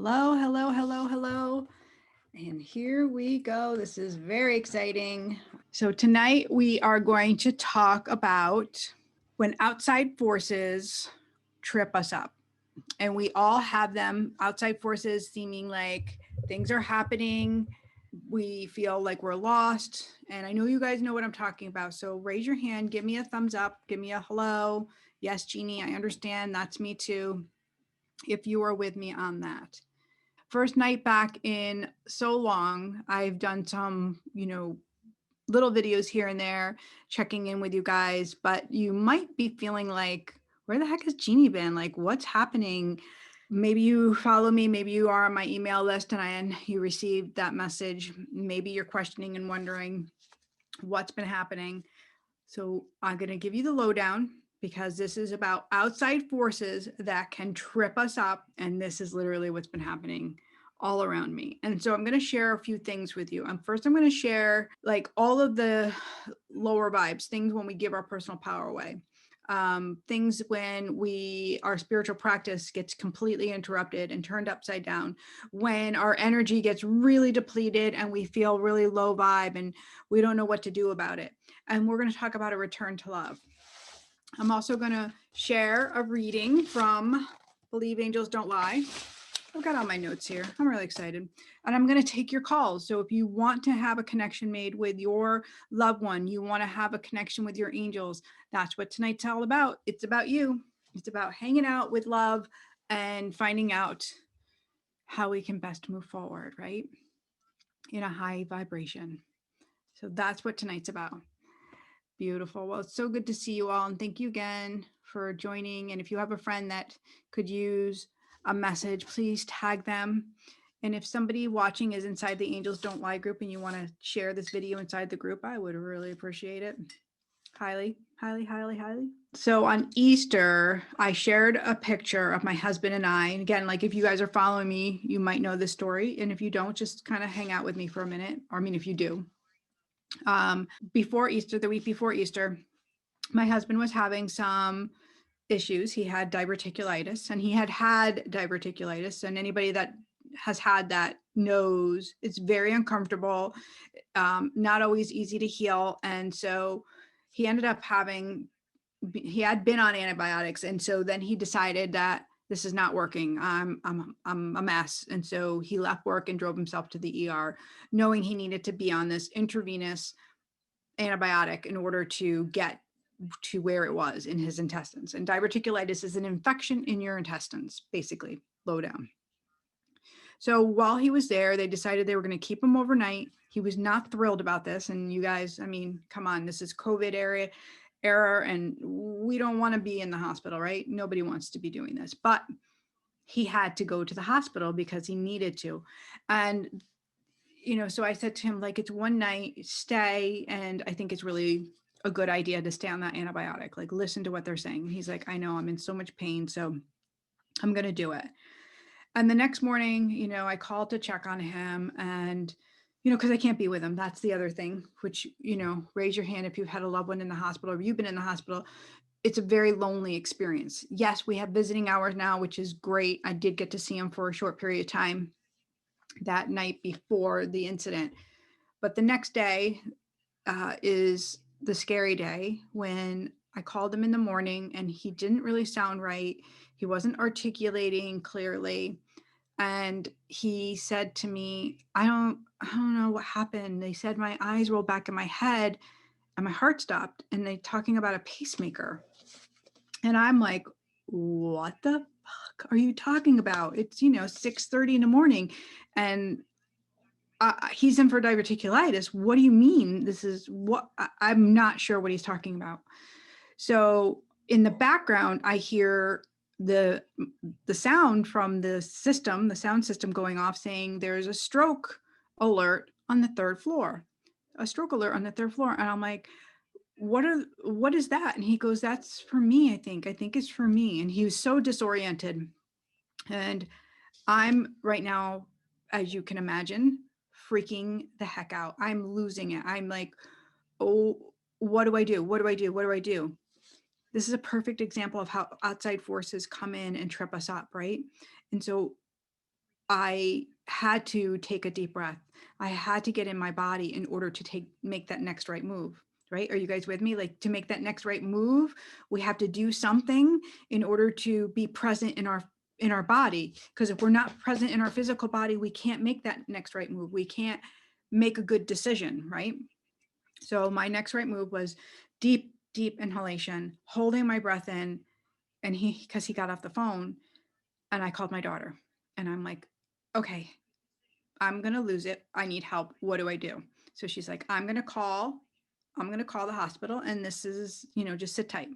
Hello, hello, hello, hello. And here we go. This is very exciting. So, tonight we are going to talk about when outside forces trip us up. And we all have them, outside forces seeming like things are happening. We feel like we're lost. And I know you guys know what I'm talking about. So, raise your hand, give me a thumbs up, give me a hello. Yes, Jeannie, I understand. That's me too. If you are with me on that. First night back in so long. I've done some, little videos here and there, checking in with you guys, but you might be feeling like, where the heck has Jeannie been? Like, what's happening? Maybe you follow me, maybe you are on my email list and you received that message. Maybe you're questioning and wondering what's been happening. So I'm going to give you the lowdown because this is about outside forces that can trip us up. And this is literally what's been happening all around me. And so I'm going to share a few things with you. And first, I'm going to share like all of the lower vibes, things when we give our personal power away. Things when our spiritual practice gets completely interrupted and turned upside down, when our energy gets really depleted and we feel really low vibe and we don't know what to do about it. And we're going to talk about a return to love. I'm also going to share a reading from Believe Angels Don't Lie. I've got all my notes here. I'm really excited. And I'm going to take your calls. So if you want to have a connection made with your loved one, you want to have a connection with your angels, that's what tonight's all about. It's about you. It's about hanging out with love and finding out how we can best move forward, right? In a high vibration. So that's what tonight's about. Beautiful. Well, it's so good to see you all. And thank you again for joining. And if you have a friend that could use a message, please tag them. And if somebody watching is inside the Angels Don't Lie group and you want to share this video inside the group, I would really appreciate it. Highly, highly, highly, highly. So on Easter, I shared a picture of my husband and I. And again, like if you guys are following me, you might know this story. And if you don't, just kind of hang out with me for a minute. Or I mean, if you do. Before Easter, the week before Easter, my husband was having some issues. He had diverticulitis and he had diverticulitis. And anybody that has had that knows it's very uncomfortable, not always easy to heal. And so he ended up he had been on antibiotics. And so then he decided that this is not working. I'm a mess. And so he left work and drove himself to the ER, knowing he needed to be on this intravenous antibiotic in order to get to where it was in his intestines. And diverticulitis is an infection in your intestines, basically, low down. So while he was there, they decided they were going to keep him overnight. He was not thrilled about this. And you guys, I mean, come on, this is COVID era, and we don't want to be in the hospital, right? Nobody wants to be doing this, but he had to go to the hospital because he needed to. And so I said to him, like, it's one night, stay. And I think it's really a good idea to stay on that antibiotic. Like, listen to what they're saying. And he's like, I know, I'm in so much pain, so I'm going to do it. And the next morning, I called to check on him and, because I can't be with him. That's the other thing, which, raise your hand if you've had a loved one in the hospital or you've been in the hospital. It's a very lonely experience. Yes, we have visiting hours now, which is great. I did get to see him for a short period of time that night before the incident. But the next day is the scary day when I called him in the morning and he didn't really sound right. He wasn't articulating clearly. And he said to me, I don't know what happened. They said my eyes rolled back in my head and my heart stopped. And they talking about a pacemaker. And I'm like, what the fuck are you talking about? It's, 6:30 in the morning. And he's in for diverticulitis. What do you mean? This is what I'm not sure what he's talking about. So in the background, I hear the sound from the sound system going off saying there's a stroke alert on the third floor, a stroke alert on the third floor. And I'm like, what is that? And he goes, that's for me. I think it's for me. And he was so disoriented. And I'm right now, as you can imagine, freaking the heck out. I'm losing it. I'm like, oh, what do I do? What do I do? What do I do? This is a perfect example of how outside forces come in and trip us up, right? And so I had to take a deep breath. I had to get in my body in order to make that next right move. Right? Are you guys with me? Like, to make that next right move, we have to do something in order to be present in our body. Because if we're not present in our physical body, we can't make that next right move. We can't make a good decision, right? So my next right move was deep, deep inhalation, holding my breath in. And because he got off the phone, and I called my daughter, and I'm like, okay, I'm going to lose it. I need help. What do I do? So she's like, I'm going to call the hospital, and this is, just sit tight.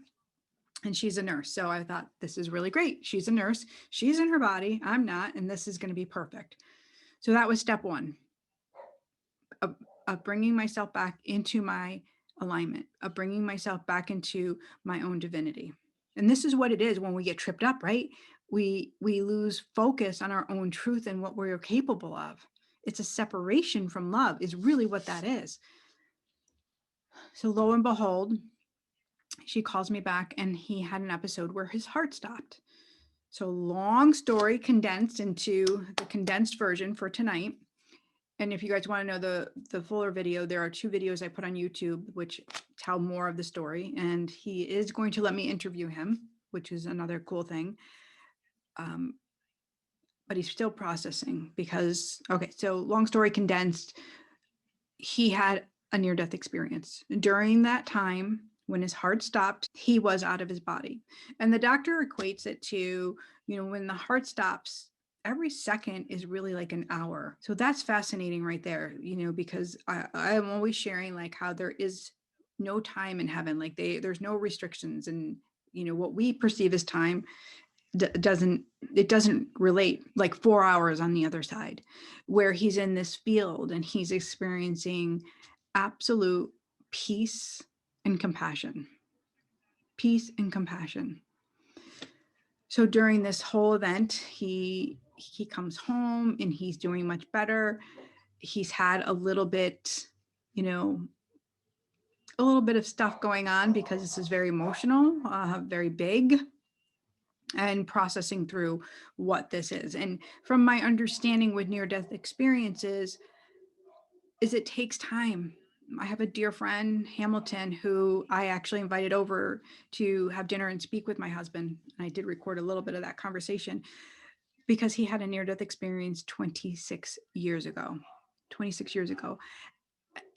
And she's a nurse. So I thought, this is really great. She's a nurse. She's in her body. I'm not. And this is going to be perfect. So that was step one of bringing myself back into my alignment, of bringing myself back into my own divinity. And this is what it is when we get tripped up, right? We lose focus on our own truth and what we're capable of. It's a separation from love is really what that is. So lo and behold, she calls me back, and he had an episode where his heart stopped. So long story condensed into the condensed version for tonight. And if you guys want to know the fuller video, there are 2 videos I put on YouTube which tell more of the story. And he is going to let me interview him, which is another cool thing. But he's still processing because, okay, so long story condensed, he had a near-death experience. During that time, when his heart stopped, he was out of his body. And the doctor equates it to, when the heart stops, every second is really like an hour. So that's fascinating right there, because I'm always sharing like how there is no time in heaven. Like there's no restrictions, and what we perceive as time doesn't relate. Like 4 hours on the other side, where he's in this field and he's experiencing absolute peace and compassion. Peace and compassion. So during this whole event, he comes home and he's doing much better. He's had a little bit of stuff going on because this is very emotional, very big, and processing through what this is. And from my understanding with near-death experiences is it takes time. I have a dear friend, Hamilton, who I actually invited over to have dinner and speak with my husband. And I did record a little bit of that conversation because he had a near-death experience 26 years ago.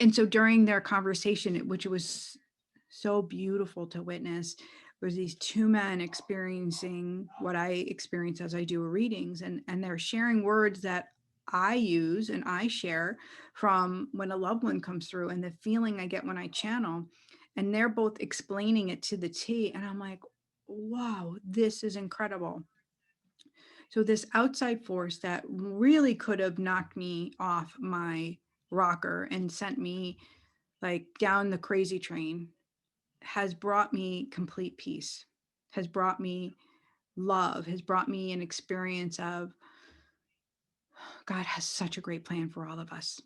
And so during their conversation, which was so beautiful to witness, was these 2 men experiencing what I experience as I do readings, and they're sharing words that I use and I share from when a loved one comes through, and the feeling I get when I channel, and they're both explaining it to the T. And I'm like, wow, this is incredible. So this outside force that really could have knocked me off my rocker and sent me like down the crazy train has brought me complete peace, has brought me love, has brought me an experience of God has such a great plan for all of us.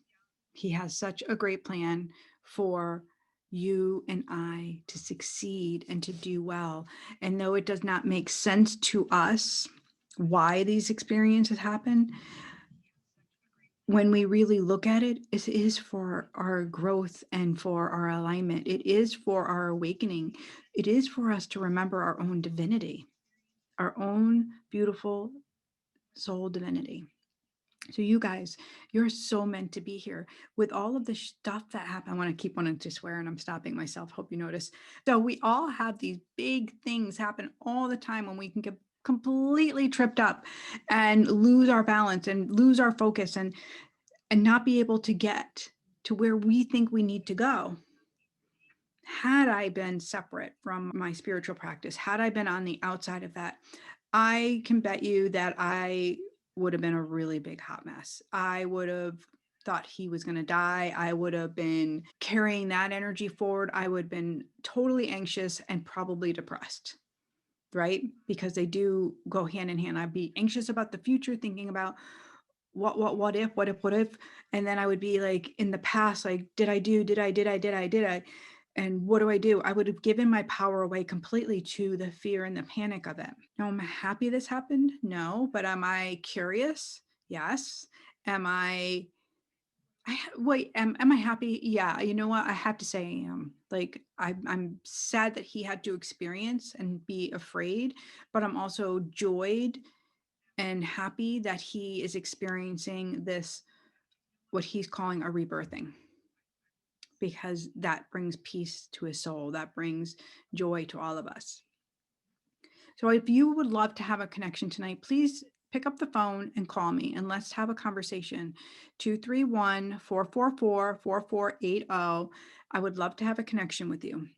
He has such a great plan for you and I to succeed and to do well. And though it does not make sense to us why these experiences happen, when we really look at it, it is for our growth and for our alignment. It is for our awakening. It is for us to remember our own divinity, our own beautiful soul divinity. So you guys, you're so meant to be here with all of the stuff that happened. I want to keep wanting to swear and I'm stopping myself. Hope you notice. So we all have these big things happen all the time when we can get completely tripped up and lose our balance and lose our focus and not be able to get to where we think we need to go. Had I been separate from my spiritual practice, had I been on the outside of that, I can bet you that I would have been a really big hot mess. I would have thought he was going to die. I would have been carrying that energy forward. I would have been totally anxious and probably depressed, right? Because they do go hand in hand. I'd be anxious about the future, thinking about what if, and then I would be like in the past, like, did I? And what do? I would have given my power away completely to the fear and the panic of it. Now, am I happy this happened? No, but am I curious? Yes. Am wait, am I happy? Yeah, you know what? I have to say I am. Like I'm sad that he had to experience and be afraid, but I'm also joyed and happy that he is experiencing this, what he's calling a rebirthing, because that brings peace to his soul. That brings joy to all of us. So if you would love to have a connection tonight, please pick up the phone and call me and let's have a conversation. 231-444-4480. I would love to have a connection with you.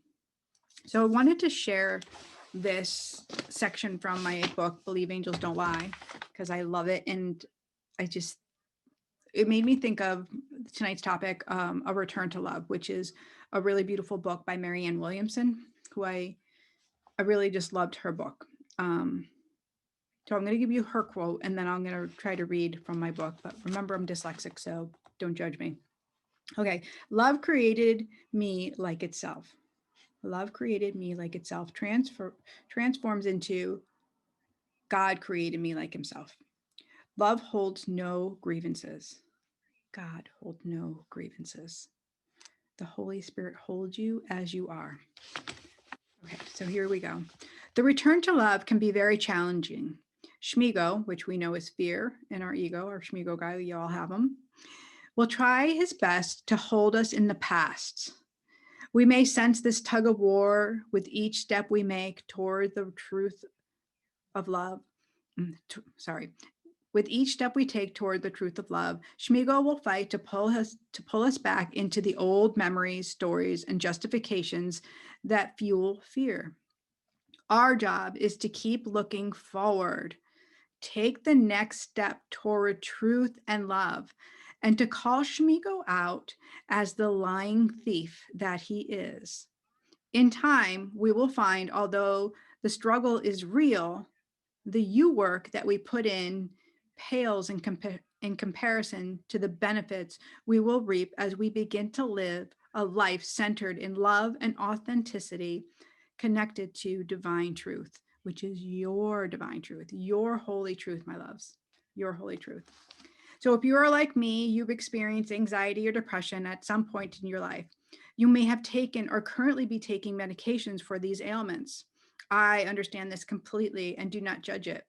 So I wanted to share this section from my book, Believe Angels Don't Lie, because I love it. And it made me think of tonight's topic, A Return to Love, which is a really beautiful book by Marianne Williamson, who I really just loved her book. So I'm going to give you her quote, and then I'm going to try to read from my book. But remember, I'm dyslexic, so don't judge me. Okay. Love created me like itself. Love created me like itself. Transforms into God created me like himself. Love holds no grievances. God holds no grievances. The Holy Spirit holds you as you are. Okay, so here we go. The return to love can be very challenging. Schmigo, which we know is fear in our ego, our Schmigo guy, you all have him, will try his best to hold us in the past. We may sense this tug of war with each step we make toward the truth of love. With each step we take toward the truth of love, Schmigo will fight to pull us back into the old memories, stories, and justifications that fuel fear. Our job is to keep looking forward, take the next step toward truth and love, and to call Schmigo out as the lying thief that he is. In time, we will find, although the struggle is real, the you work that we put in pales in comparison to the benefits we will reap as we begin to live a life centered in love and authenticity, connected to divine truth, which is your divine truth, your holy truth, my loves, your holy truth. So if you are like me, you've experienced anxiety or depression at some point in your life. You may have taken or currently be taking medications for these ailments. I understand this completely and do not judge it.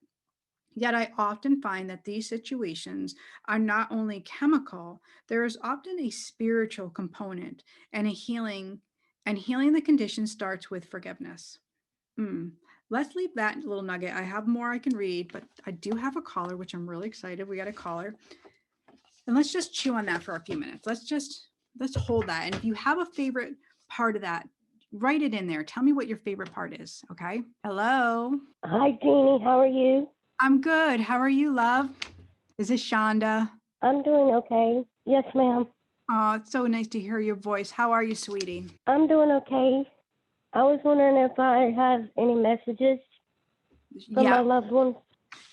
Yet I often find that these situations are not only chemical, there is often a spiritual component and healing the condition starts with forgiveness. Let's leave that little nugget. I have more I can read, but I do have a caller, which I'm really excited. We got a caller. And let's just chew on that for a few minutes. Let's hold that. And if you have a favorite part of that, write it in there. Tell me what your favorite part is. Okay. Hello. Hi, Jeannie. How are you? I'm good. How are you, love? Is this Shonda? I'm doing okay. Yes, ma'am. Oh, it's so nice to hear your voice. How are you, sweetie? I'm doing okay. I was wondering if I have any messages from my loved ones.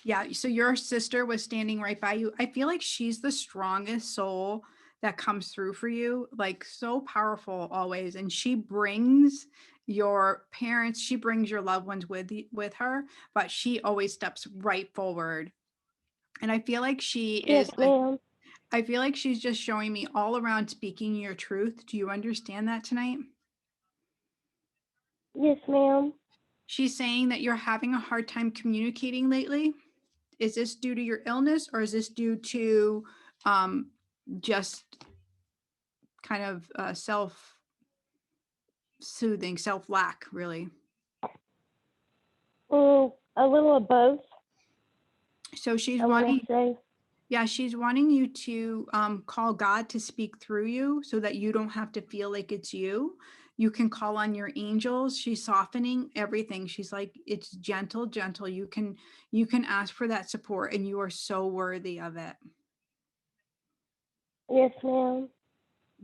Yeah. So your sister was standing right by you. I feel like she's the strongest soul that comes through for you, like so powerful always. And she brings your parents, she brings your loved ones with her, but she always steps right forward. And I feel like Yes, ma'am. I feel like she's just showing me all around speaking your truth. Do you understand that tonight? Yes, ma'am. She's saying that you're having a hard time communicating lately. Is this due to your illness, or is this due to just kind of self-soothing, self-lack, really? A little of both. So she's she's wanting you to call God to speak through you so that you don't have to feel like it's you. You can call on your angels. She's softening everything. She's like, it's gentle, gentle. You can ask for that support, and you are so worthy of it. Yes, ma'am.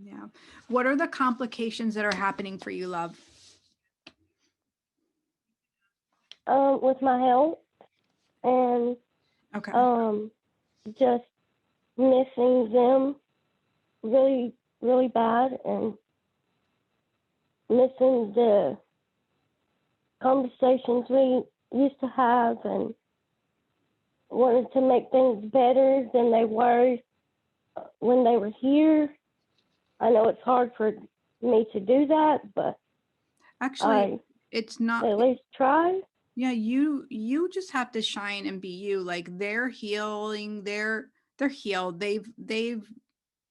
Yeah. What are the complications that are happening for you, love? With my health and just missing them really, really bad, and missing the conversations we used to have, and wanted to make things better than they were when they were here. I know it's hard for me to do that, but Actually, it's not. at least try. Yeah, you just have to shine and be you. Like they're healing, they're healed. They've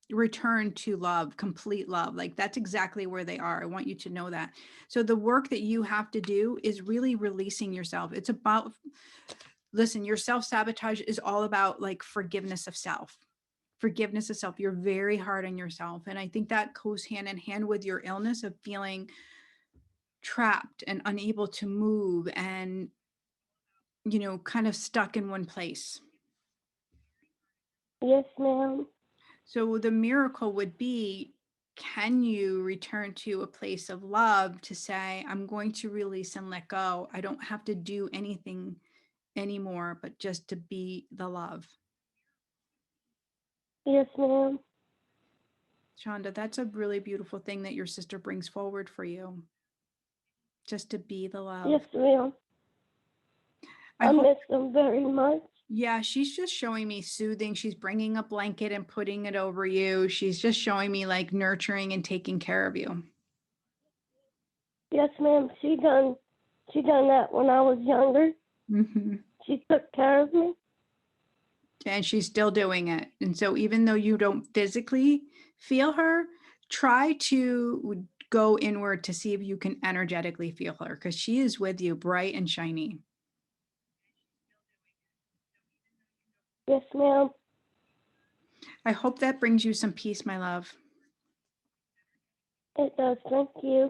returned to love, complete love. Like that's exactly where they are. I want you to know that. So the work that you have to do is really releasing yourself. It's about, listen, your self-sabotage is all about like forgiveness of self. Forgiveness of self. You're very hard on yourself. And I think that goes hand in hand with your illness of feeling trapped and unable to move and, kind of stuck in one place. Yes, ma'am. So the miracle would be, can you return to a place of love to say, I'm going to release and let go. I don't have to do anything anymore, but just to be the love. Yes, ma'am. Shonda, that's a really beautiful thing that your sister brings forward for you. Just to be the love. Yes, ma'am. I miss them very much. Yeah, she's just showing me soothing. She's bringing a blanket and putting it over you. She's just showing me like nurturing and taking care of you. Yes, ma'am. She done that when I was younger. Mm-hmm. She took care of me. And she's still doing it. And so even though you don't physically feel her, try to go inward to see if you can energetically feel her, because she is with you, bright and shiny. Yes, ma'am. I hope that brings you some peace, my love. It does. Thank you.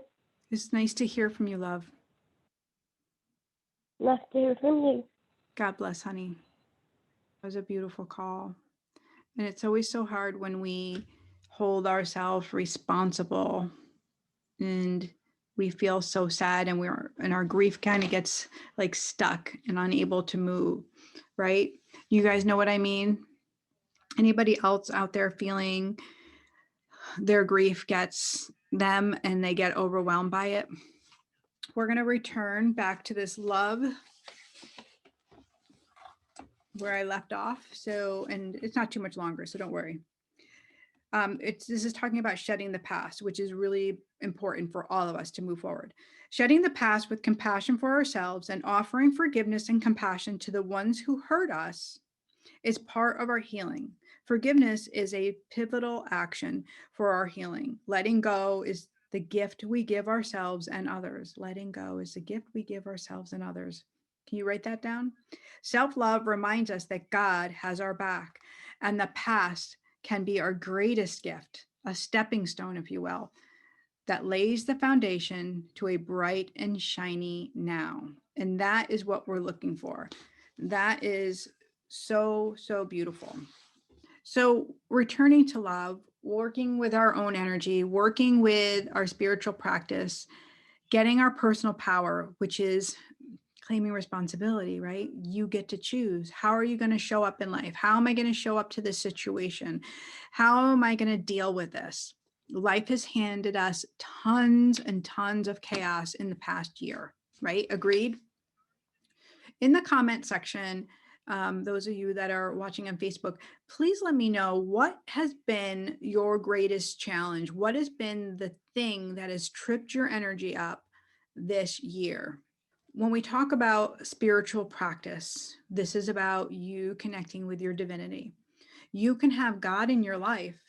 It's nice to hear from you, love. Nice to hear from you. God bless, honey. It was a beautiful call. And it's always so hard when we hold ourselves responsible and we feel so sad and our grief kind of gets like stuck and unable to move, right? You guys know what I mean? Anybody else out there feeling their grief gets them and they get overwhelmed by it? We're going to return back to this love where I left off. So, and it's not too much longer, so don't worry. This is talking about shedding the past, which is really important for all of us to move forward. Shedding the past with compassion for ourselves and offering forgiveness and compassion to the ones who hurt us is part of our healing. Forgiveness is a pivotal action for our healing. Letting go is the gift we give ourselves and others. Letting go is the gift we give ourselves and others. Can you write that down? Self-love reminds us that God has our back, and the past can be our greatest gift, a stepping stone, if you will, that lays the foundation to a bright and shiny now. And that is what we're looking for. That is so, so beautiful. So returning to love, working with our own energy, working with our spiritual practice, getting our personal power, which is claiming responsibility, right? You get to choose. How are you going to show up in life? How am I going to show up to this situation? How am I going to deal with this? Life has handed us tons and tons of chaos in the past year, right? Agreed? In the comment section, those of you that are watching on Facebook, please let me know what has been your greatest challenge. What has been the thing that has tripped your energy up this year? When we talk about spiritual practice, this is about you connecting with your divinity. You can have God in your life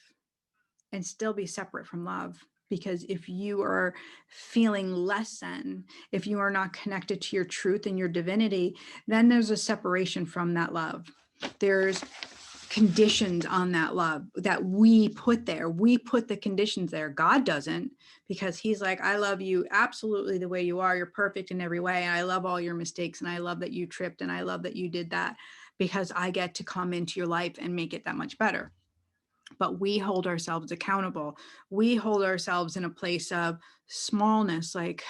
and still be separate from love. Because if you are feeling less than, if you are not connected to your truth and your divinity, then there's a separation from that love. There's conditions on that love that we put there. We put the conditions there. God doesn't, because he's like, I love you absolutely the way you are. You're perfect in every way. And I love all your mistakes. And I love that you tripped. And I love that you did that, because I get to come into your life and make it that much better. But we hold ourselves accountable. We hold ourselves in a place of smallness, like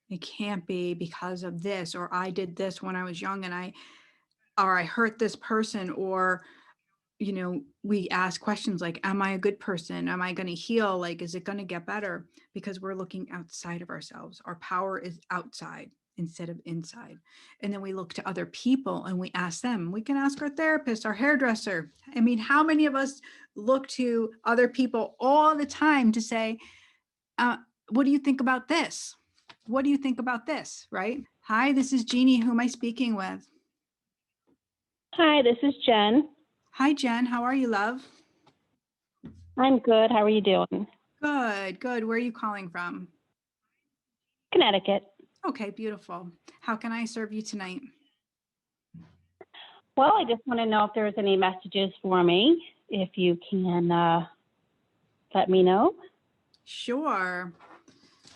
it can't be because of this, or I did this when I was young and I hurt this person, or we ask questions like, am I a good person? Am I going to heal? Like, is it going to get better? Because we're looking outside of ourselves. Our power is outside. instead of inside. And then we look to other people and we ask them. We can ask our therapist, our hairdresser. I mean, how many of us look to other people all the time to say, what do you think about this? What do you think about this? Right? Hi, this is Jeannie. Who am I speaking with? Hi, this is Jen. Hi, Jen. How are you, love? I'm good. How are you doing? Good, good. Where are you calling from? Connecticut. Okay, beautiful. How can I serve you tonight? Well, I just want to know if there's any messages for me, if you can let me know. Sure.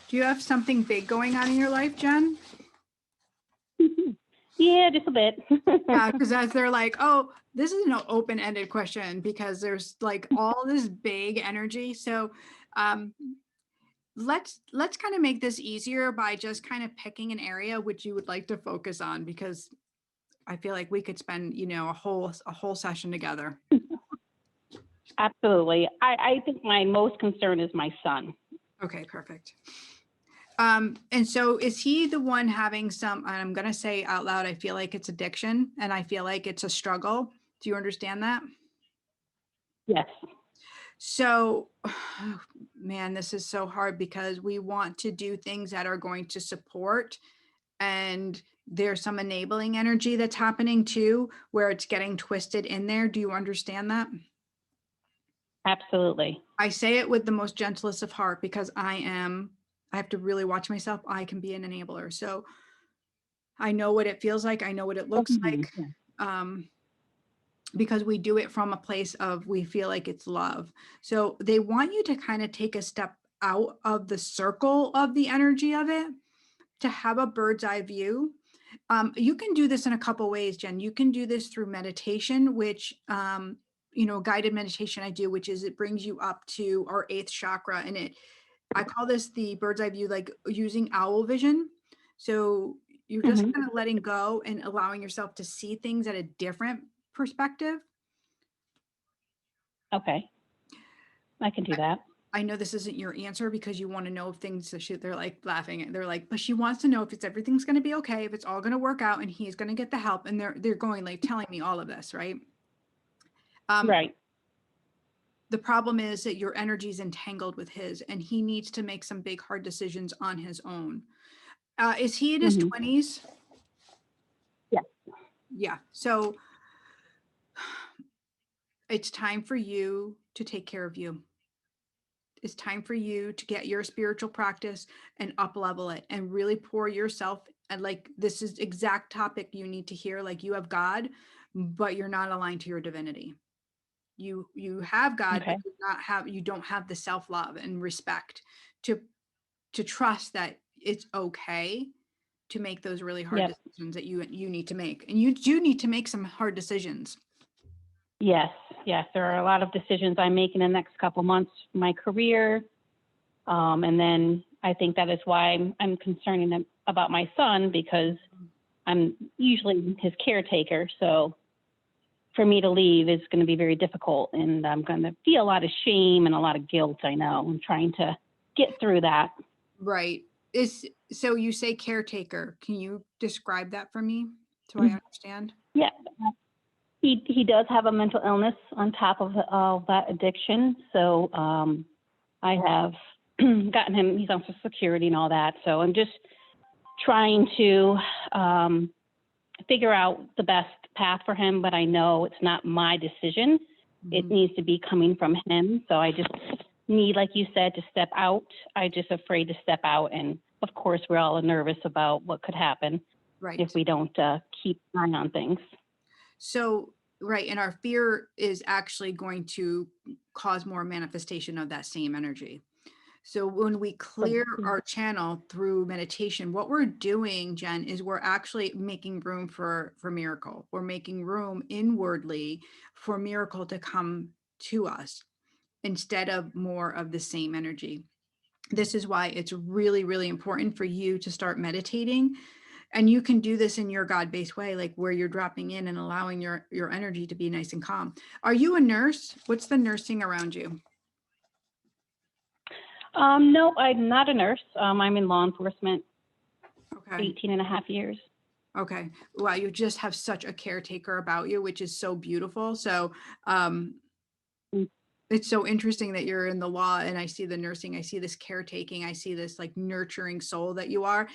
Do you have something big going on in your life, Jen? Yeah, just a bit. Yeah, because as they're like, oh, this is an open-ended question because there's like all this big energy. So let's kind of make this easier by just kind of picking an area which you would like to focus on, because I feel like we could spend, a whole session together. Absolutely. I think my most concern is my son. Okay, perfect. And so is he the one having some, I'm going to say out loud, I feel like it's addiction and I feel like it's a struggle. Do you understand that? Yes. So, man, this is so hard because we want to do things that are going to support, and there's some enabling energy that's happening too, where it's getting twisted in there. Do you understand that? Absolutely. I say it with the most gentlest of heart because I have to really watch myself. I can be an enabler. So I know what it feels like. I know what it looks like. Because we do it from a place of, we feel like it's love. So they want you to kind of take a step out of the circle of the energy of it, to have a bird's eye view. You can do this in a couple ways, Jen. You can do this through meditation, which, guided meditation I do, which is it brings you up to our 8th chakra. And I call this the bird's eye view, like using owl vision. So you're just kind of letting go and allowing yourself to see things at a different perspective. Okay. I can do that. I know this isn't your answer because you want to know if things, they're like laughing. They're like, but she wants to know if everything's going to be okay, if it's all going to work out and he's going to get the help. And they're going like telling me all of this, right? Right. The problem is that your energy is entangled with his, and he needs to make some big, hard decisions on his own. Is he in his 20s? Yeah. Yeah. So it's time for you to take care of you. It's time for you to get your spiritual practice and up level it and really pour yourself. And like, this is exact topic you need to hear. Like, you have God, but you're not aligned to your divinity. You have God, Okay. but you don't have the self-love and respect to trust that it's okay to make those really hard decisions that you need to make. And you do need to make some hard decisions. Yes. There are a lot of decisions I'm making in the next couple months, my career. And then I think that is why I'm concerned about my son, because I'm usually his caretaker. So for me to leave is going to be very difficult, and I'm going to feel a lot of shame and a lot of guilt. I know. I'm trying to get through that. Right. So you say caretaker. Can you describe that for me so I understand? Yeah. He does have a mental illness on top of that addiction. So I have gotten him, he's on Social Security and all that. So I'm just trying to figure out the best path for him, but I know it's not my decision. It needs to be coming from him. So I just need, like you said, to step out. I'm just afraid to step out. And of course, we're all nervous about what could happen if we don't keep an eye on things. So, right. And our fear is actually going to cause more manifestation of that same energy. So when we clear our channel through meditation, what we're doing, Jen, is we're actually making room for miracle. We're making room inwardly for miracle to come to us instead of more of the same energy. This is why it's really, really important for you to start meditating. And you can do this in your God-based way, like where you're dropping in and allowing your energy to be nice and calm. Are you a nurse? What's the nursing around you? No, I'm not a nurse. I'm in law enforcement. Okay. 18 and a half years. Okay. Wow. You just have such a caretaker about you, which is so beautiful. So, um, Mm. it's so interesting that you're in the law and I see the nursing, I see this caretaking, I see this like nurturing soul that you are.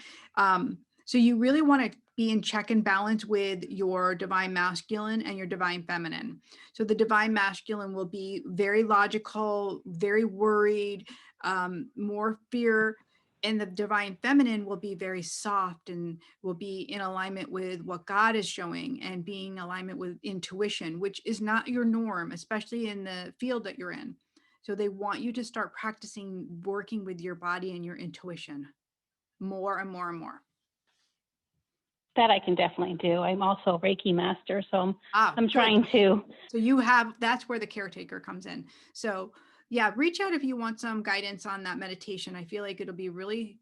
So you really want to be in check and balance with your divine masculine and your divine feminine. So the divine masculine will be very logical, very worried, more fear, and the divine feminine will be very soft and will be in alignment with what God is showing and being in alignment with intuition, which is not your norm, especially in the field that you're in. So they want you to start practicing working with your body and your intuition more and more and more. That I can definitely do. I'm also a Reiki master, so I'm Good. trying to. So that's where the caretaker comes in. So yeah, reach out if you want some guidance on that meditation. I feel like it'll be really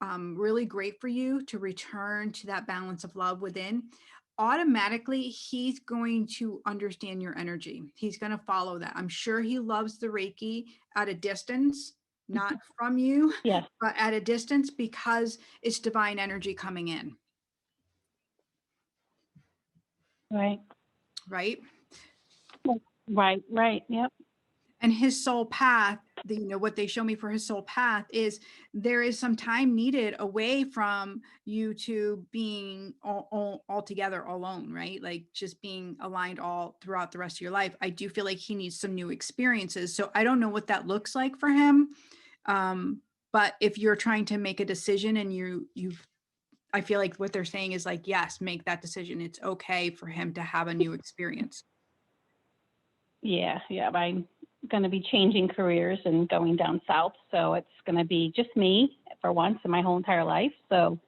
really great for you to return to that balance of love within. Automatically, he's going to understand your energy. He's going to follow that. I'm sure he loves the Reiki at a distance, not from you, Yes. but at a distance because it's divine energy coming in, Right. right? Right. Yep. And his soul path, what they show me for his soul path is there is some time needed away from you to being all together alone, right? Like just being aligned all throughout the rest of your life. I do feel like he needs some new experiences. So I don't know what that looks like for him. But if you're trying to make a decision and I feel like what they're saying is like, yes, make that decision. It's okay for him to have a new experience. Yeah. I'm going to be changing careers and going down south, so it's going to be just me for once in my whole entire life. So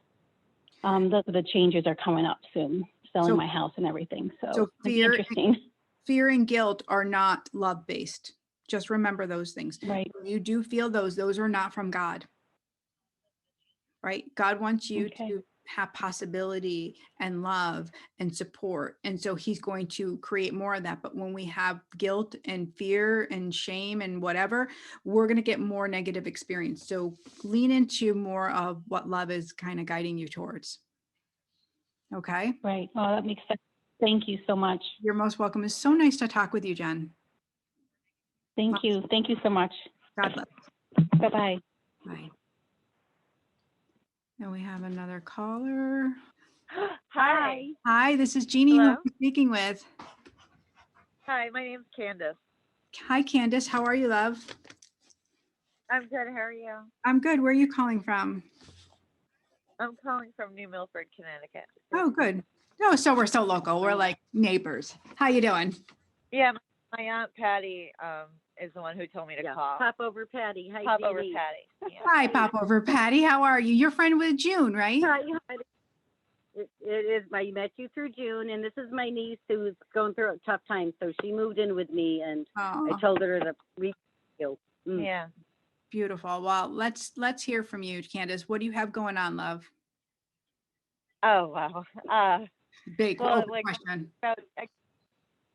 those are the changes are coming up soon, selling my house and everything. So it'll be interesting. Fear and guilt are not love-based. Just remember those things. Right. When you do feel those are not from God. Right? God wants you to have possibility and love and support. And so he's going to create more of that. But when we have guilt and fear and shame and whatever, we're going to get more negative experience. So lean into more of what love is kind of guiding you towards. Okay? Right. Oh, that makes sense. Thank you so much. You're most welcome. It's so nice to talk with you, Jen. Thank you. Thank you so much. God bless. Bye-bye. Bye. And we have another caller. Hi. Hi, this is Jeannie who Hello? I'm speaking with. Hi, my name's Candace. Hi, Candace. How are you, love? I'm good. How are you? I'm good. Where are you calling from? I'm calling from New Milford, Connecticut. Oh, good. Oh, so we're so local. We're like neighbors. How you doing? Yeah, my Aunt Patty is the one who told me to call. Pop over Patty. Hi, Pop over Jeannie. Patty. Yeah. Hi, Pop over Patty. How are you? You're friend with June, right? Hi. It is. I met you through June, and this is my niece who's going through a tough time. So she moved in with me, and Oh, I told her to reach you. Yeah. beautiful. Well, let's hear from you, Candace. What do you have going on, love? Oh, wow. Big Well, open question.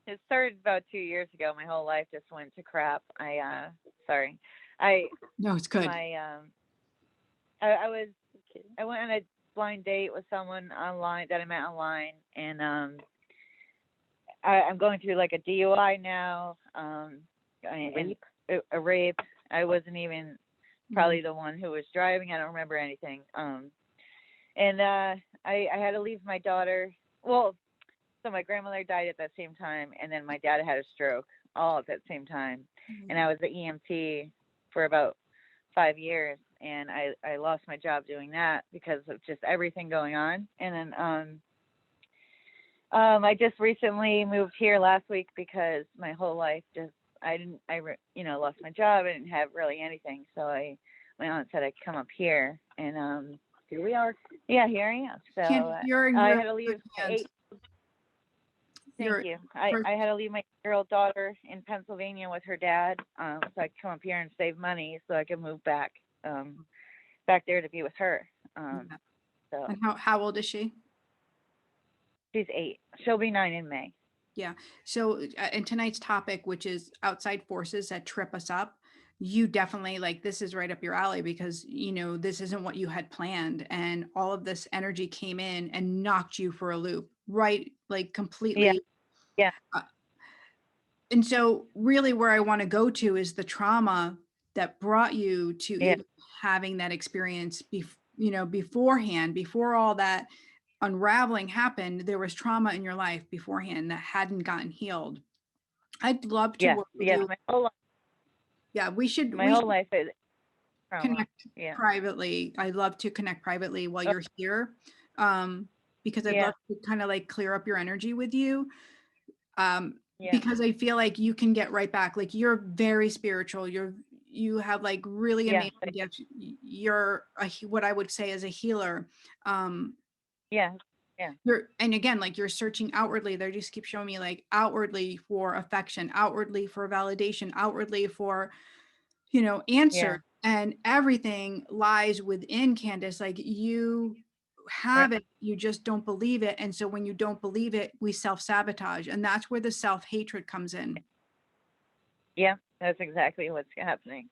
It started about 2 years ago. My whole life just went to crap. Sorry. No, it's good. I went on a blind date with someone online that I met online, and I'm going through like a DUI now, and a rape. I wasn't even probably the one who was driving. I don't remember anything. And I had to leave my daughter. Well, so my grandmother died at that same time, and then my dad had a stroke all at that same time. And I was the EMT for about 5 years, and I lost my job doing that because of just everything going on. And then I just recently moved here last week because my whole life I lost my job. I didn't have really anything, so my aunt said I'd come up here, and Here we are. yeah, here I am. So Candace, you're in I your had to leave good hands. Thank you. I had to leave my 8-year-old daughter in Pennsylvania with her dad, so I could come up here and save money so I could move back there to be with her. So And how old is she? she's 8. She'll be 9 in May. Yeah. So in tonight's topic, which is outside forces that trip us up. you definitely like, this is right up your alley because, you know, this isn't what you had planned. And all of this energy came in and knocked you for a loop, right? Like completely. Yeah. uh, And so really where I want to go to is the trauma that brought you to Yeah. even having that experience, you know, beforehand, before all that unraveling happened, there was trauma in your life beforehand that hadn't gotten healed. I'd love to Yeah. work with Yeah. you. My whole life, Yeah, we should is trauma. connect Yeah. privately. I'd love to connect privately while Oh, you're here. Because I'd yeah. love to kind of like clear up your energy with you. Yeah. Because I feel like you can get right back. Like you're very spiritual. You have like really Yeah. amazing gifts. You're what I would say is a healer. Yeah. Yeah. And again, like you're searching outwardly. They just keep showing me like outwardly for affection, outwardly for validation, outwardly for, you know, Yeah. answer, and everything lies within, Candace. Like you Right. have it, you just don't believe it. And so when you don't believe it, we self-sabotage, and that's where the self-hatred comes in. Yeah. That's exactly what's happening.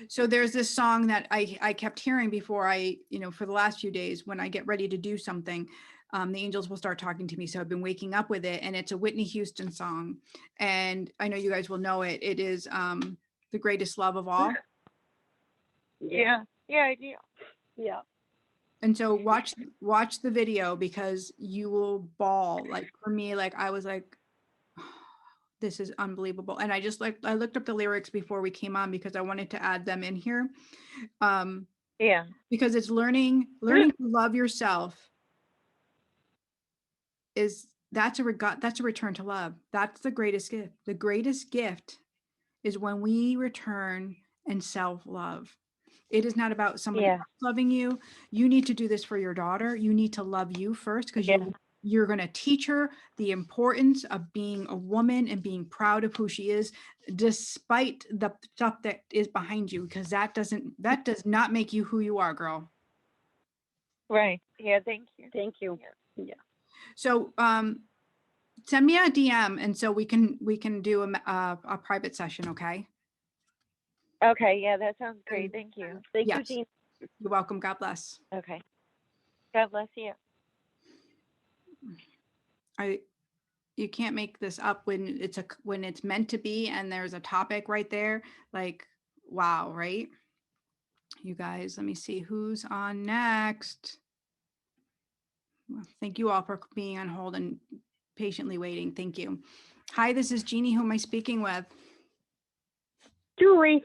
So there's this song that I kept hearing before I, you know, for the last few days when I get ready to do something, the angels will start talking to me. So I've been waking up with it, and it's a Whitney Houston song. And I know you guys will know it. It is The Greatest Love of All. Yeah. Yeah, I do. Yeah. And so watch the video because you will bawl. Like for me, like I was like, this is unbelievable. And I looked up the lyrics before we came on because I wanted to add them in here. Yeah. Because it's learning to love yourself that's a return to love. That's the greatest gift. The greatest gift is when we return and self-love. It is not about somebody Yeah. else loving you. You need to do this for your daughter. You need to love you first because Yeah. you're going to teach her the importance of being a woman and being proud of who she is, despite the stuff that is behind you, because that does not make you who you are, girl. Right. Yeah. Thank you. Thank you. So send me a DM, and so we can do a private session, okay? Okay. Yeah, that sounds great. Thank you. Thank you, Yes. Jean. You're welcome. God bless. Okay. God bless you. You can't make this up when it's meant to be, and there's a topic right there. Like, wow, right? You guys, let me see who's on next. Well, thank you all for being on hold and patiently waiting. Thank you. Hi, this is Jeannie. Who am I speaking with? Julie,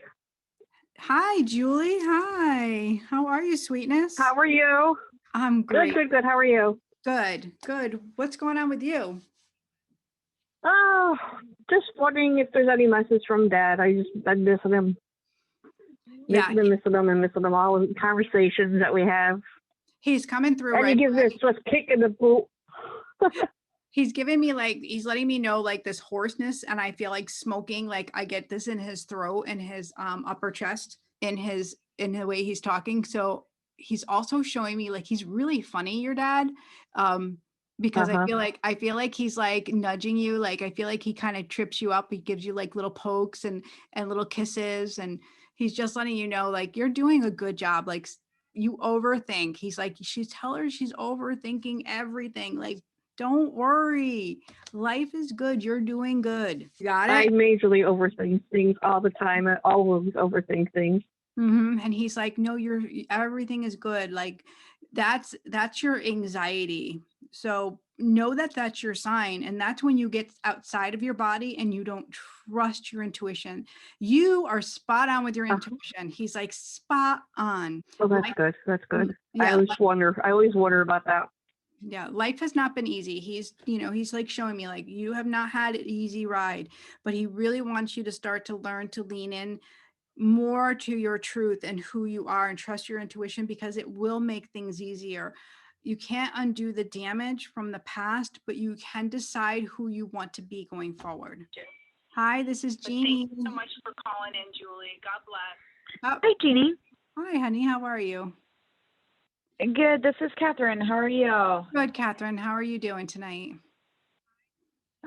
Hi, Julie. Hi. How are you, sweetness? how are you? I'm great. Good. How are you? Good. What's going on with you? Oh, just wondering if there's any message from Dad. I'm missing him. Yeah, Missing him. All the conversations that we have. he's coming through And right he gives away. us just kick in the boot. He's giving me like, he's letting me know like this hoarseness, and I feel like smoking, like I get this in his throat and his upper chest in the way he's talking. So he's also showing me like he's really funny, your dad. Because Uh-huh. I feel like he's like nudging you. Like I feel like he kind of trips you up. He gives you like little pokes and little kisses, and he's just letting you know like you're doing a good job. Like you overthink. He's like, tell her she's overthinking everything. Like, don't worry. Life is good. You're doing good. You got I it? majorly overthink things all the time. I always overthink things. And he's like, no, everything is good. Like that's your anxiety. So know that that's your sign. And that's when you get outside of your body and you don't trust your intuition. You are spot on with your intuition. He's like spot on. Oh, that's good. That's good. Yeah. I always wonder about that. Yeah, life has not been easy. He's like showing me like you have not had an easy ride, but he really wants you to start to learn to lean in more to your truth and who you are and trust your intuition, because it will make things easier. You can't undo the damage from the past, but you can decide who you want to be going forward. Hi, this is Jeannie. Thank you so much for calling in, Julie. God bless. Oh, Hi, Jeannie. hi, honey. How are you? Good. This is Catherine. How are you? Good, Catherine. How are you doing tonight?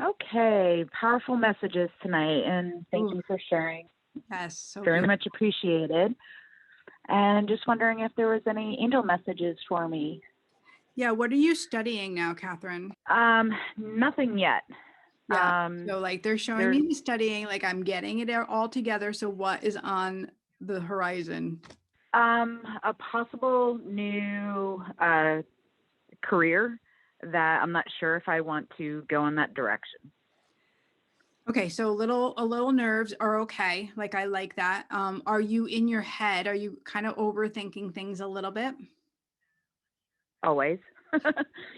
Okay. Powerful messages tonight, and thank you for sharing. Yes. So Very beautiful. much appreciated. And just wondering if there was any angel messages for me. Yeah. What are you studying now, Catherine? Nothing yet. Yeah. So like they're showing there's- me the studying, like I'm getting it all together. So what is on the horizon? A possible new career that I'm not sure if I want to go in that direction. Okay, so a little nerves are okay. Like I like that. Are you in your head? Are you kind of overthinking things a little bit? Always.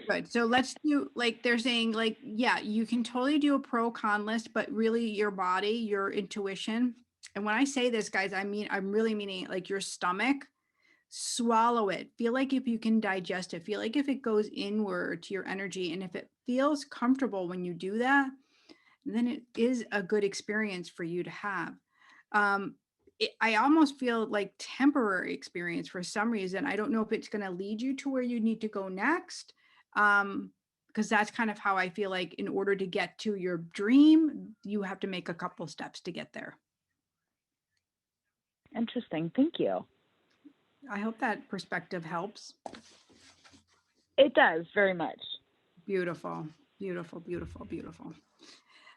Good. So let's do like they're saying like yeah, you can totally do a pro con list, but really your body, your intuition. And when I say this, guys, I'm really meaning like your stomach. Swallow it. Feel like if you can digest it. Feel like if it goes inward to your energy, and if it feels comfortable when you do that, then it is a good experience for you to have. I almost feel like temporary experience for some reason. I don't know if it's going to lead you to where you need to go next. Because that's kind of how I feel like in order to get to your dream, you have to make a couple steps to get there. Interesting. Thank you. I hope that perspective helps. It does very much. Beautiful, beautiful, beautiful, beautiful.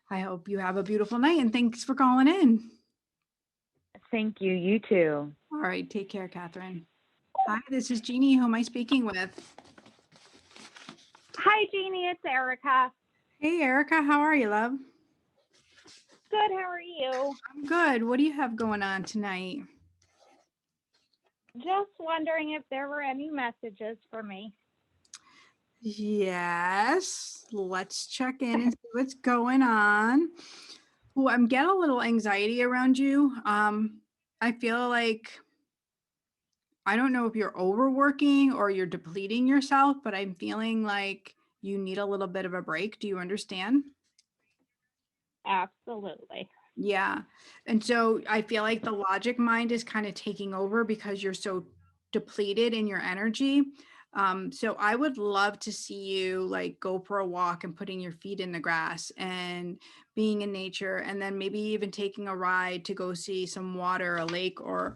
I hope you have a beautiful night and thanks for calling in. Thank you. You too. All right. Take care, Catherine. Hi, this is Jeannie. Who am I speaking with? Hi, Jeannie. It's Erica. Hey, Erica. How are you, love? Good. How are you? I'm good. What do you have going on tonight? Just wondering if there were any messages for me. Yes. Let's check in and see what's going on. Oh, I'm getting a little anxiety around you. I feel like I don't know if you're overworking or you're depleting yourself, but I'm feeling like you need a little bit of a break. Do you understand? Absolutely. Yeah. And so I feel like the logic mind is kind of taking over because you're so depleted in your energy. So I would love to see you like go for a walk and putting your feet in the grass and being in nature, and then maybe even taking a ride to go see some water, a lake or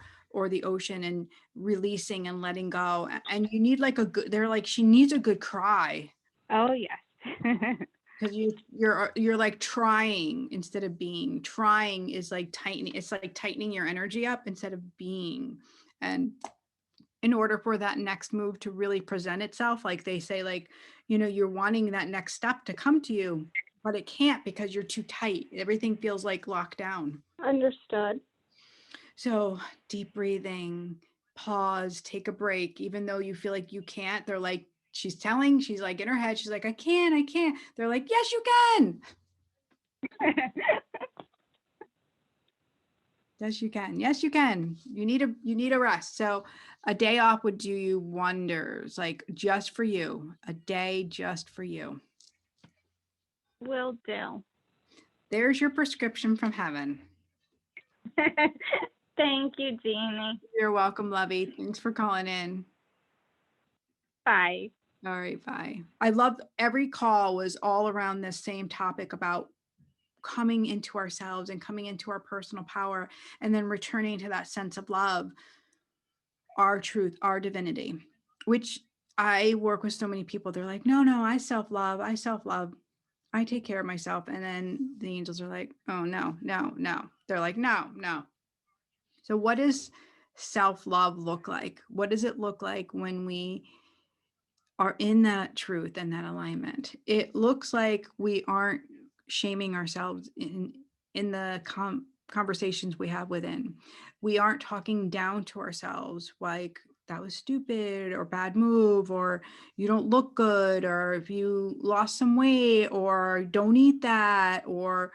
the ocean, and releasing and letting go. And you need like a good, they're like, she needs a good cry. Oh, yes. Because you're like trying instead of being. Trying is like tightening. It's like tightening your energy up instead of being. And in order for that next move to really present itself, like they say, like, you're wanting that next step to come to you, but it can't because you're too tight. Everything feels like locked down. Understood. So deep breathing, pause, take a break, even though you feel like you can't. They're like, she's like in her head, she's like, I can't. They're like, yes, you can. Yes, you can. Yes, you can. You need a rest. So a day off would do you wonders, like just for you, a day just for you. Will do. There's your prescription from heaven. Thank you, Jeannie. You're welcome, Lovey. Thanks for calling in. Bye. All right, bye. I love every call was all around this same topic about coming into ourselves and coming into our personal power and then returning to that sense of love, our truth, our divinity, which I work with so many people. They're like, no, I self-love. I take care of myself. And then the angels are like, oh, no. They're like, no. So what does self-love look like? What does it look like when we are in that truth and that alignment? It looks like we aren't shaming ourselves in the conversations we have within. We aren't talking down to ourselves like that was stupid or bad move, or you don't look good, or if you lost some weight, or don't eat that, or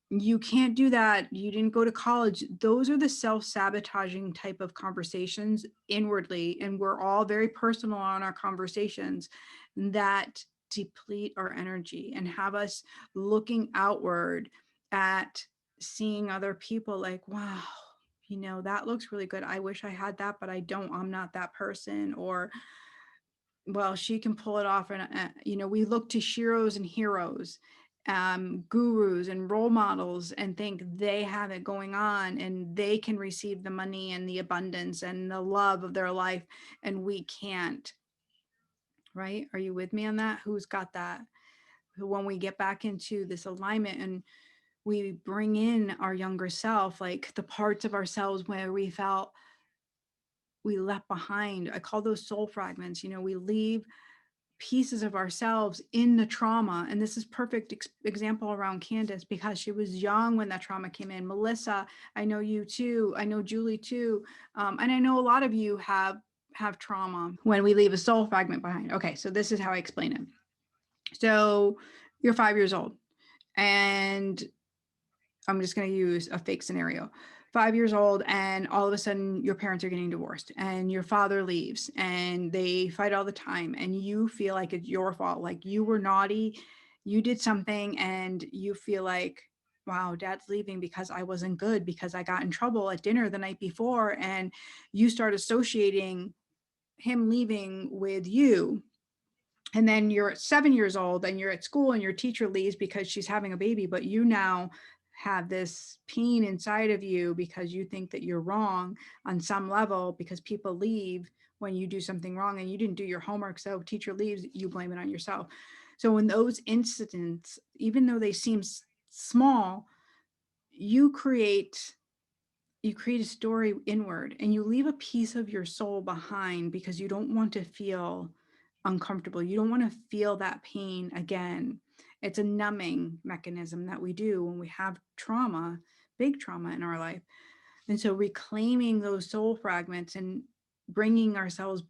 you can't do that, you didn't go to college. Those are the self-sabotaging type of conversations inwardly, and we're all very personal on our conversations that deplete our energy and have us looking outward at seeing other people like, wow, that looks really good. I wish I had that, but I don't. I'm not that person. Or, well, she can pull it off. And, we look to sheroes and heroes. gurus and role models and think they have it going on and they can receive the money and the abundance and the love of their life, and we can't. Right? Are you with me on that? Who's got that? When we get back into this alignment and we bring in our younger self, like the parts of ourselves where we felt we left behind, I call those soul fragments. We leave pieces of ourselves in the trauma. And this is perfect example around Candace, because she was young when that trauma came in. Melissa, I know you too. I know Julie too. And I know a lot of you have trauma when we leave a soul fragment behind. Okay, so this is how I explain it. So you're 5 years old, and I'm just going to use a fake scenario. 5 years old, and all of a sudden your parents are getting divorced and your father leaves and they fight all the time, and you feel like it's your fault, like you were naughty, you did something, and you feel like, wow, dad's leaving because I wasn't good, because I got in trouble at dinner the night before, and you start associating him leaving with you. And then you're 7 years old and you're at school and your teacher leaves because she's having a baby, but you now have this pain inside of you because you think that you're wrong on some level, because people leave when you do something wrong and you didn't do your homework. So teacher leaves, you blame it on yourself. So in those incidents, even though they seem small, you create a story inward, and you leave a piece of your soul behind because you don't want to feel uncomfortable. You don't want to feel that pain again. It's a numbing mechanism that we do when we have trauma, big trauma in our life. And so reclaiming those soul fragments and bringing ourselves,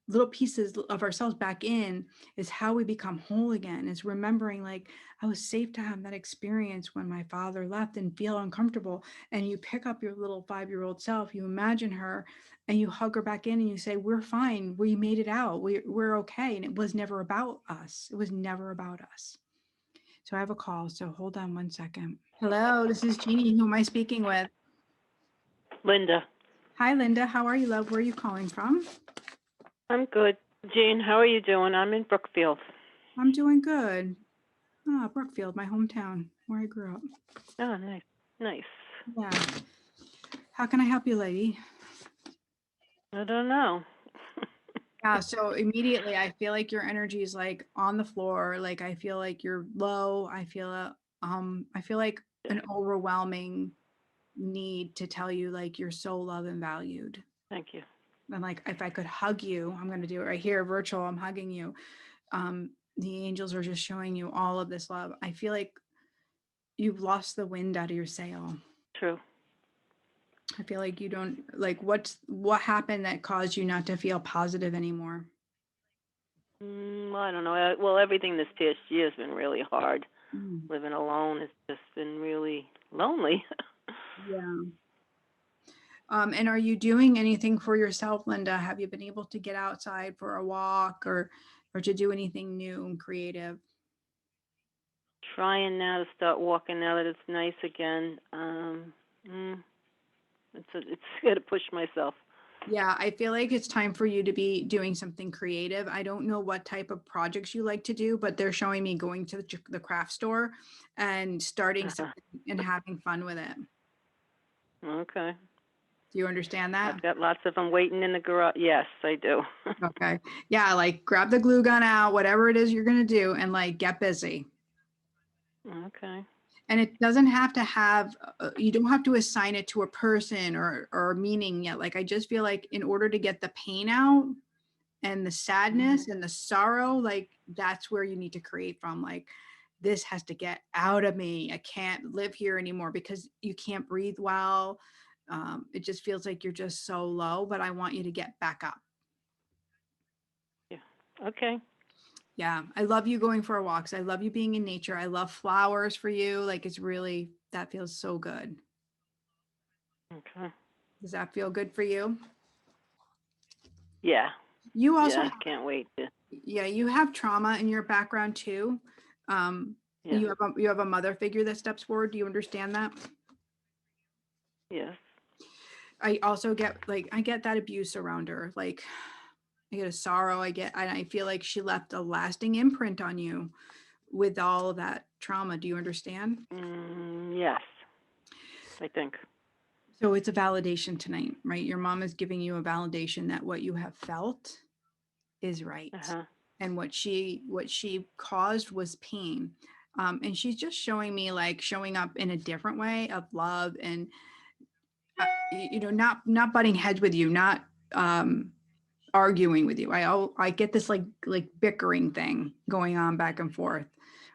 little pieces of ourselves back in, is how we become whole again. Is remembering, like, I was safe to have that experience when my father left and feel uncomfortable. And you pick up your little 5-year-old self, you imagine her, and you hug her back in and you say, we're fine, we made it out, we're okay. And it was never about us. It was never about us. So I have a call, so hold on one second. Hello, this is Jeannie. Who am I speaking with? Linda. Hi, Linda. How are you, love? Where are you calling from? I'm good. Jean, how are you doing? I'm in Brookfield. I'm doing good. Brookfield, my hometown, where I grew up. Oh, nice. Nice. Yeah. How can I help you, lady? I don't know. Yeah, so immediately I feel like your energy is like on the floor. Like I feel like you're low. I feel like an overwhelming need to tell you, like, you're so loved and valued. Thank you. And like, if I could hug you, I'm going to do it right here, virtual. I'm hugging you. The angels are just showing you all of this love. I feel like you've lost the wind out of your sail. True. I feel like you don't, like, what happened that caused you not to feel positive anymore? Well, I don't know. Well, everything this past year has been really hard. Mm. Living alone has just been really lonely. Yeah. And are you doing anything for yourself, Linda? Have you been able to get outside for a walk or to do anything new and creative? Trying now to start walking now that it's nice again. It's got to push myself. Yeah, I feel like it's time for you to be doing something creative. I don't know what type of projects you like to do, but they're showing me going to the craft store and starting something and having fun with it. Okay. Do you understand that? I've got lots of them waiting in the garage. Yes, I do. Okay. Yeah, like grab the glue gun out, whatever it is you're going to do, and like get busy. Okay. And it doesn't have to have, you don't have to assign it to a person or meaning yet. Like, I just feel like in order to get the pain out and the sadness and the sorrow, like that's where you need to create from. Like, this has to get out of me. I can't live here anymore because you can't breathe well. It just feels like you're just so low, but I want you to get back up. Yeah. Okay. Yeah. I love you going for walks. I love you being in nature. I love flowers for you. Like, it's really, that feels so good. Okay. Does that feel good for you? Yeah. You also, I can't wait to. Yeah, you have trauma in your background too. Yeah. You have a mother figure that steps forward. Do you understand that? Yes. I also get I get that abuse around her. Like, I get a sorrow. I feel like she left a lasting imprint on you with all of that trauma. Do you understand? Yes, I think. So it's a validation tonight, right? Your mom is giving you a validation that what you have felt is right. And what she caused was pain. And she's just showing me like showing up in a different way of love and, not butting heads with you, not arguing with you. I get this like bickering thing going on back and forth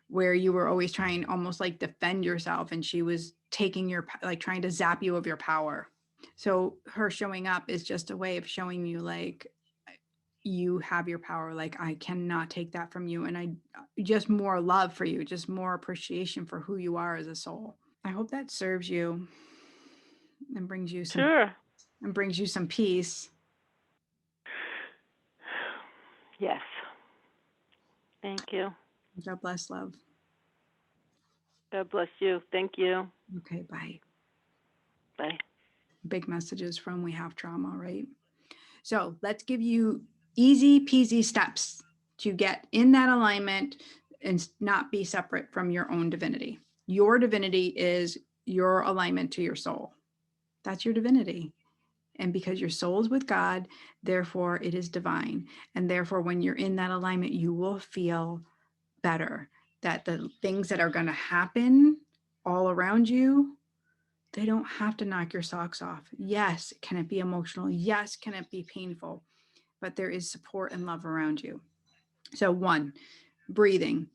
where you were always trying almost like defend yourself, and she was taking like trying to zap you of your power. So her showing up is just a way of showing you like you have your power. Like I cannot take that from you. And I just more love for you, just more appreciation for who you are as a soul. I hope that serves you and brings you some peace. Yes. Thank you. God bless, love. God bless you. Thank you. Okay, bye. Bye. Big messages from We Have Trauma, right? So let's give you easy peasy steps to get in that alignment and not be separate from your own divinity. Your divinity is your alignment to your soul. That's your divinity. And because your soul is with God, therefore it is divine. And therefore, when you're in that alignment, you will feel better. That the things that are going to happen all around you, they don't have to knock your socks off. Yes, can it be emotional? Yes, can it be painful? But there is support and love around you. So 1, breathing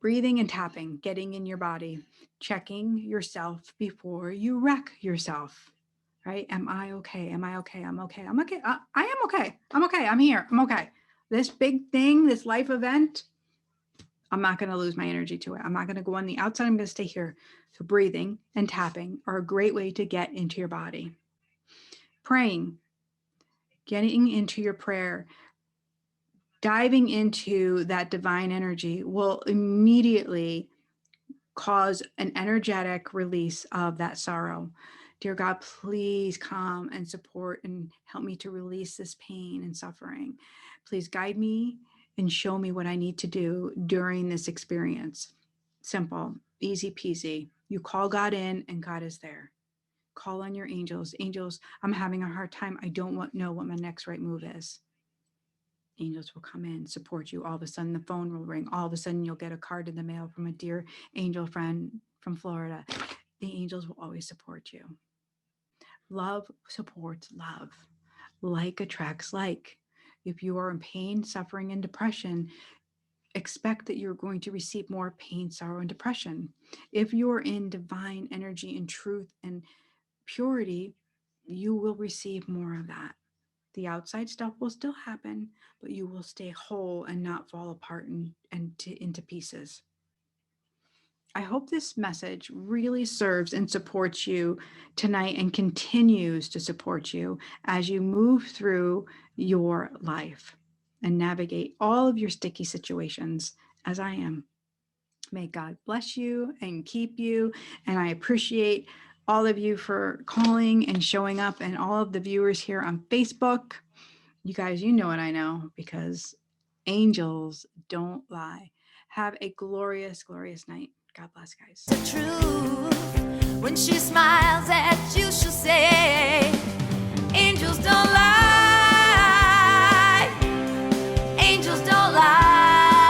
and tapping, getting in your body, checking yourself before you wreck yourself. Right? Am I okay? Am I okay? I'm okay. I'm okay. I am okay. I'm okay. I'm here. I'm okay. This big thing, this life event, I'm not going to lose my energy to it. I'm not going to go on the outside. I'm going to stay here. So breathing and tapping are a great way to get into your body. Praying, getting into your prayer, diving into that divine energy will immediately cause an energetic release of that sorrow. Dear God, please come and support and help me to release this pain and suffering. Please guide me and show me what I need to do during this experience. Simple, easy peasy. You call God in and God is there. Call on your angels. Angels, I'm having a hard time. I don't know what my next right move is. Angels will come in, support you. All of a sudden the phone will ring. All of a sudden you'll get a card in the mail from a dear angel friend from Florida. The angels will always support you. Love supports love. Like attracts like. If you are in pain, suffering, and depression, expect that you're going to receive more pain, sorrow, and depression. If you're in divine energy and truth and purity, you will receive more of that. The outside stuff will still happen, but you will stay whole and not fall apart and into pieces. I hope this message really serves and supports you tonight and continues to support you as you move through your life and navigate all of your sticky situations as I am. May God bless you and keep you. And I appreciate all of you for calling and showing up, and all of the viewers here on Facebook. You guys, you know what I know, because angels don't lie. Have a glorious, glorious night. God bless, guys. The truth when she smiles.